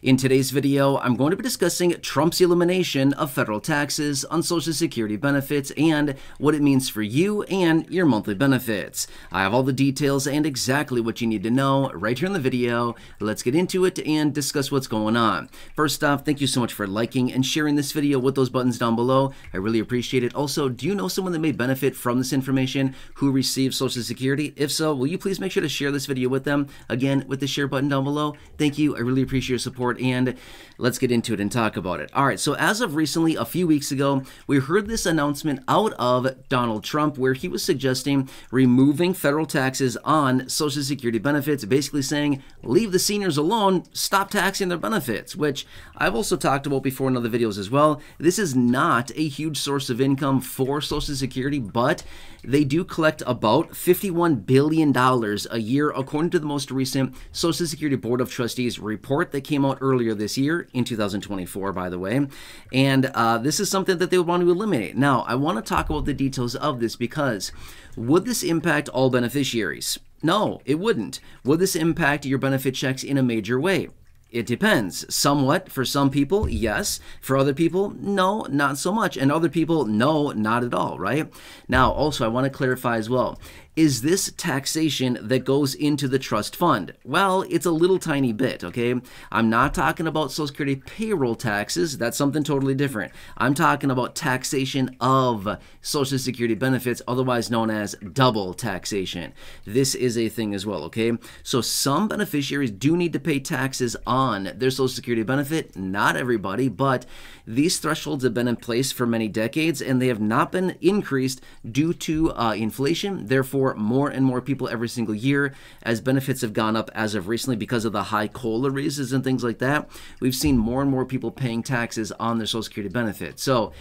In today's video, I'm going to be discussing Trump's elimination of federal taxes on Social Security benefits and what it means for you and your monthly benefits. I have all the details and exactly what you need to know right here in the video. Let's get into it and discuss what's going on. First off, thank you so much for liking and sharing this video with those buttons down below. I really appreciate it. Also, do you know someone that may benefit from this information who receives Social Security? If so, will you please make sure to share this video with them? Again, with the share button down below. Thank you. I really appreciate your support, and let's get into it and talk about it. All right, so as of recently, a few weeks ago, we heard this announcement out of Donald Trump where he was suggesting removing federal taxes on Social Security benefits, basically saying, leave the seniors alone, stop taxing their benefits, which I've also talked about before in other videos as well. This is not a huge source of income for Social Security, but they do collect about $51 billion a year, according to the most recent Social Security Board of Trustees report that came out earlier this year, in 2024, by the way. And this is something that they would want to eliminate. Now, I want to talk about the details of this because would this impact all beneficiaries? No, it wouldn't. Would this impact your benefit checks in a major way? It depends. Somewhat. For some people, yes. For other people, no, not so much. And other people, no, not at all, right? Now, also, I want to clarify as well. Is this taxation that goes into the trust fund? Well, it's a little tiny bit, okay? I'm not talking about Social Security payroll taxes. That's something totally different. I'm talking about taxation of Social Security benefits, otherwise known as double taxation. This is a thing as well, okay? So some beneficiaries do need to pay taxes on their Social Security benefit. Not everybody, but these thresholds have been in place for many decades, and they have not been increased due to inflation. Therefore, more and more people every single year, as benefits have gone up as of recently because of the high COLA raises and things like that, we've seen more and more people paying taxes on their Social Security benefit. So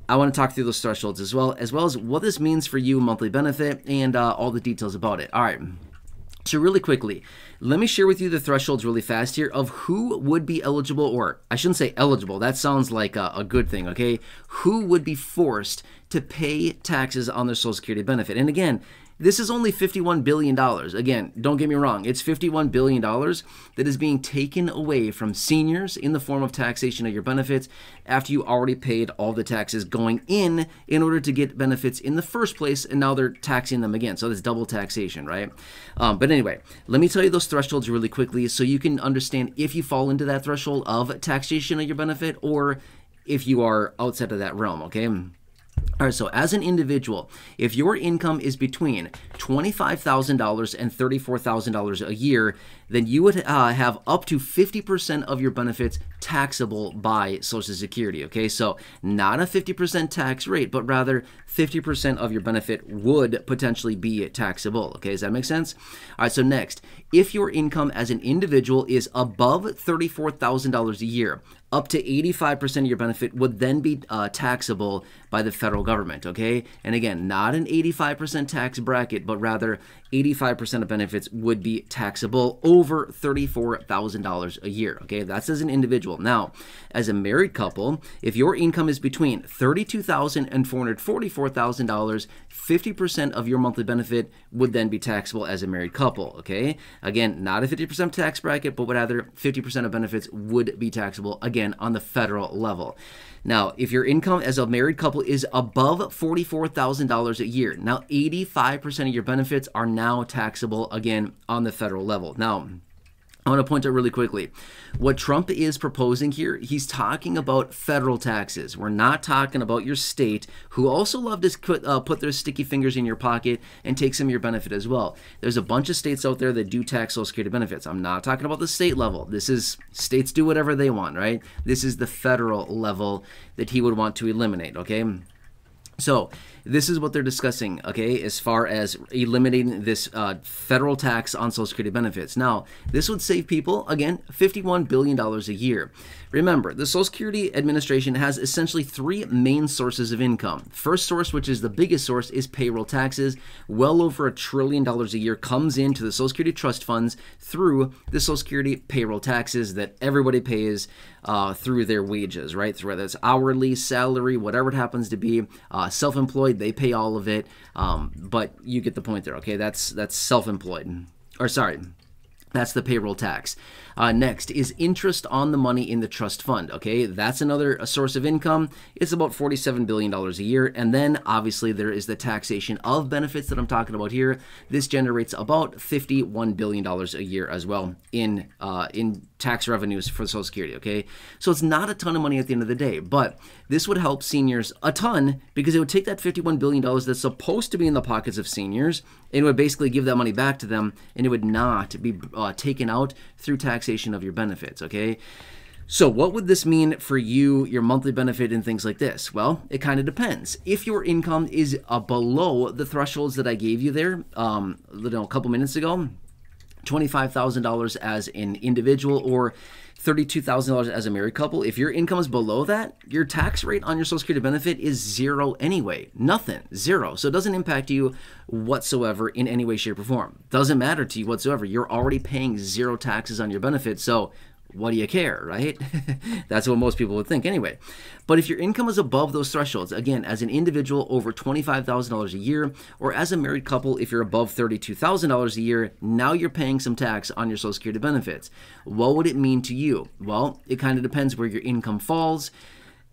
I want to talk through those thresholds as well as what this means for you monthly benefit and all the details about it. All right. So really quickly, let me share with you the thresholds really fast here of who would be eligible, or I shouldn't say eligible, that sounds like a good thing, okay? Who would be forced to pay taxes on their Social Security benefit? And again, this is only $51 billion. Again, don't get me wrong. It's $51 billion that is being taken away from seniors in the form of taxation of your benefits after you already paid all the taxes going in order to get benefits in the first place, and now they're taxing them again. So that's double taxation, right? But anyway, let me tell you those thresholds really quickly so you can understand if you fall into that threshold of taxation of your benefit or if you are outside of that realm, okay? All right, so as an individual, if your income is between $25,000 and $34,000 a year, then you would have up to 50% of your benefits taxable by Social Security, okay? So not a 50% tax rate, but rather 50% of your benefit would potentially be taxable, okay? Does that make sense? All right, so next, if your income as an individual is above $34,000 a year, up to 85% of your benefit would then be taxable by the federal government, okay? And again, not an 85% tax bracket, but rather 85% of benefits would be taxable over $34,000 a year, okay? That's as an individual. Now, as a married couple, if your income is between $32,000 and $444,000, 50% of your monthly benefit would then be taxable as a married couple, okay? Again, not a 50% tax bracket, but rather 50% of benefits would be taxable, again, on the federal level. Now, if your income as a married couple is above $44,000 a year, now 85% of your benefits are now taxable, again, on the federal level. Now, I want to point out really quickly, what Trump is proposing here, he's talking about federal taxes. We're not talking about your state, who also love to put their sticky fingers in your pocket and take some of your benefit as well. There's a bunch of states out there that do tax Social Security benefits. I'm not talking about the state level. This is, states do whatever they want, right? This is the federal level that he would want to eliminate, okay? So this is what they're discussing, okay, as far as eliminating this federal tax on Social Security benefits. Now, this would save people, again, $51 billion a year. Remember, the Social Security Administration has essentially three main sources of income. First source, which is the biggest source, is payroll taxes. Well over $1 trillion a year comes into the Social Security trust funds through the Social Security payroll taxes that everybody pays through their wages, right? Through whether it's hourly, salary, whatever it happens to be, self-employed, they pay all of it, but you get the point there, okay? That's self-employed, or sorry, that's the payroll tax. Next is interest on the money in the trust fund. Okay, that's another source of income. It's about $47 billion a year. And then obviously there is the taxation of benefits that I'm talking about here. This generates about $51 billion a year as well in tax revenues for Social Security. Okay, so it's not a ton of money at the end of the day, but this would help seniors a ton because it would take that $51 billion that's supposed to be in the pockets of seniors and it would basically give that money back to them, and it would not be taken out through taxation of your benefits. Okay, so what would this mean for you, your monthly benefit, and things like this? Well, it kind of depends. If your income is below the thresholds that I gave you there a couple minutes ago, $25,000 as an individual or $32,000 as a married couple, if your income is below that, your tax rate on your Social Security benefit is zero anyway. Nothing. Zero. So it doesn't impact you whatsoever in any way, shape, or form. Doesn't matter to you whatsoever. You're already paying zero taxes on your benefit, so what do you care, right? That's what most people would think anyway. But if your income is above those thresholds, again, as an individual over $25,000 a year, or as a married couple, if you're above $32,000 a year, now you're paying some tax on your Social Security benefits. What would it mean to you? Well, it kind of depends where your income falls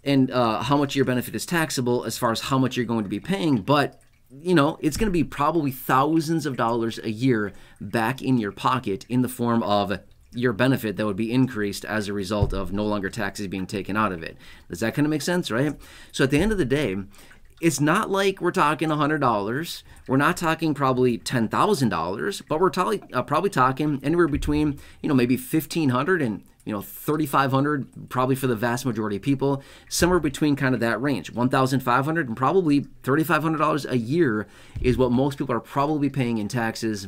and how much your benefit is taxable as far as how much you're going to be paying. But you know, it's going to be probably thousands of dollars a year back in your pocket in the form of your benefit that would be increased as a result of no longer taxes being taken out of it. Does that kind of make sense, right? So at the end of the day, it's not like we're talking $100. We're not talking probably $10,000, but we're probably talking anywhere between, maybe $1,500 and, $3,500, probably for the vast majority of people, somewhere between kind of that range. $1,500 and probably $3,500 a year is what most people are probably paying in taxes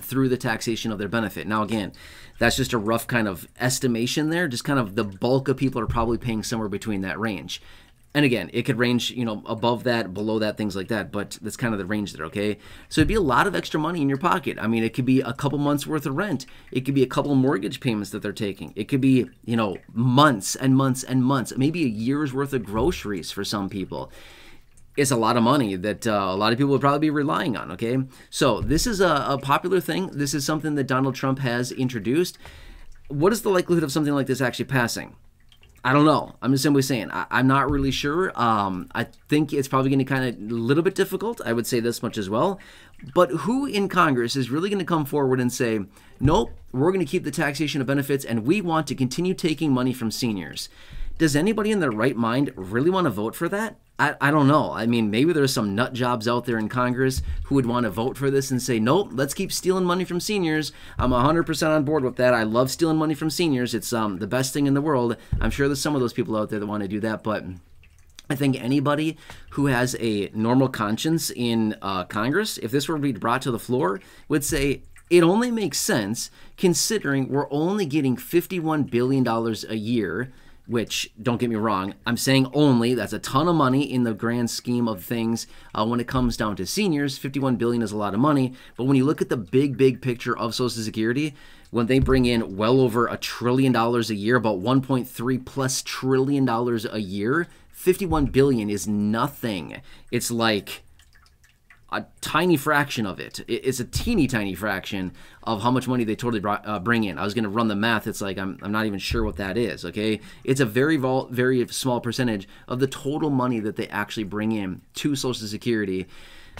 through the taxation of their benefit. Now, again, that's just a rough kind of estimation there. Just kind of the bulk of people are probably paying somewhere between that range. And again, it could range, above that, below that, things like that, but that's kind of the range there, okay? So it'd be a lot of extra money in your pocket. I mean, it could be a couple months worth of rent. It could be a couple mortgage payments that they're taking. It could be, months and months and months, maybe a year's worth of groceries for some people. It's a lot of money that a lot of people would probably be relying on, okay? So this is a popular thing. This is something that Donald Trump has introduced. What is the likelihood of something like this actually passing? I don't know. I'm just simply saying. I'm not really sure. I think it's probably going to kind of a little bit difficult. I would say this much as well. But who in Congress is really going to come forward and say, nope, we're going to keep the taxation of benefits and we want to continue taking money from seniors? Does anybody in their right mind really want to vote for that? I don't know. I mean, maybe there's some nut jobs out there in Congress who would want to vote for this and say, nope, let's keep stealing money from seniors. I'm 100% on board with that. I love stealing money from seniors. It's the best thing in the world. I'm sure there's some of those people out there that want to do that, but I think anybody who has a normal conscience in Congress, if this were to be brought to the floor, would say, it only makes sense considering we're only getting $51 billion a year, which, don't get me wrong, I'm saying only. That's a ton of money in the grand scheme of things. When it comes down to seniors, $51 billion is a lot of money. But when you look at the big picture of Social Security, when they bring in well over $1 trillion a year, about $1.3+ trillion a year, $51 billion is nothing. It's like a tiny fraction of it. It's a teeny tiny fraction of how much money they totally bring in. I was going to run the math. It's like I'm not even sure what that is, okay? It's a very small percentage of the total money that they actually bring in to Social Security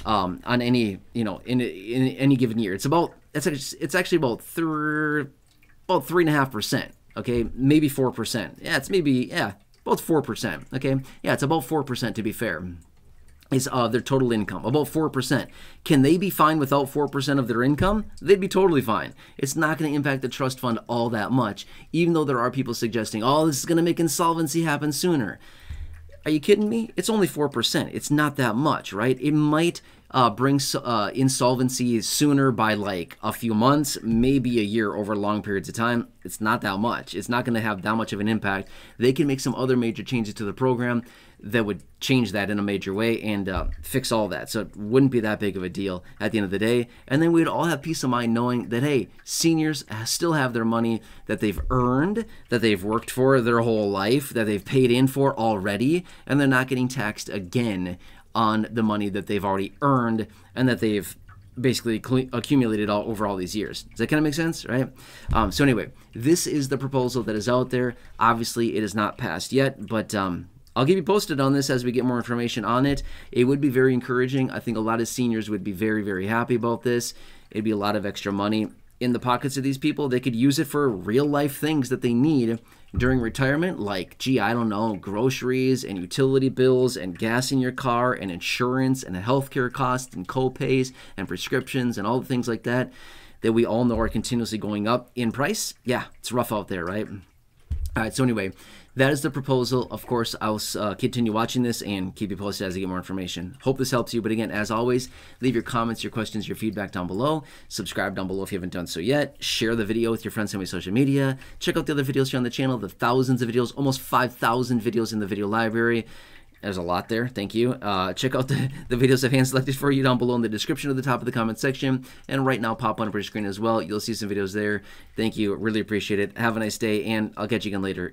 on any, in any given year. It's actually about 3.5%, okay? Maybe 4%. Yeah, it's maybe about 4%, okay? Yeah, it's about 4% to be fair. Is their total income, about 4%. Can they be fine without 4% of their income? They'd be totally fine. It's not going to impact the trust fund all that much, even though there are people suggesting, oh, this is going to make insolvency happen sooner. Are you kidding me? It's only 4%. It's not that much, right? It might bring insolvency sooner by like a few months, maybe a year over long periods of time. It's not that much. It's not going to have that much of an impact. They can make some other major changes to the program that would change that in a major way and fix all that. So it wouldn't be that big of a deal at the end of the day. And then we'd all have peace of mind knowing that, hey, seniors still have their money that they've earned, that they've worked for their whole life, that they've paid in for already, and they're not getting taxed again on the money that they've already earned and that they've basically accumulated all over all these years. Does that kind of make sense, right? So anyway, this is the proposal that is out there. Obviously, it is not passed yet, but I'll keep you posted on this as we get more information on it. It would be very encouraging. I think a lot of seniors would be very, very happy about this. It'd be a lot of extra money in the pockets of these people. They could use it for real life things that they need during retirement, like, gee, I don't know, groceries and utility bills and gas in your car and insurance and healthcare costs and co-pays and prescriptions and all the things like that that we all know are continuously going up in price. Yeah, it's rough out there, right? All right, so anyway, that is the proposal. Of course, I'll continue watching this and keep you posted as I get more information. Hope this helps you. But again, as always, leave your comments, your questions, your feedback down below. Subscribe down below if you haven't done so yet. Share the video with your friends on my social media. Check out the other videos here on the channel, the thousands of videos, almost 5,000 videos in the video library. There's a lot there. Thank you. Check out the videos I've hand-selected for you down below in the description at the top of the comment section. And right now, pop on up your screen as well. You'll see some videos there. Thank you. Really appreciate it. Have a nice day, and I'll catch you again later.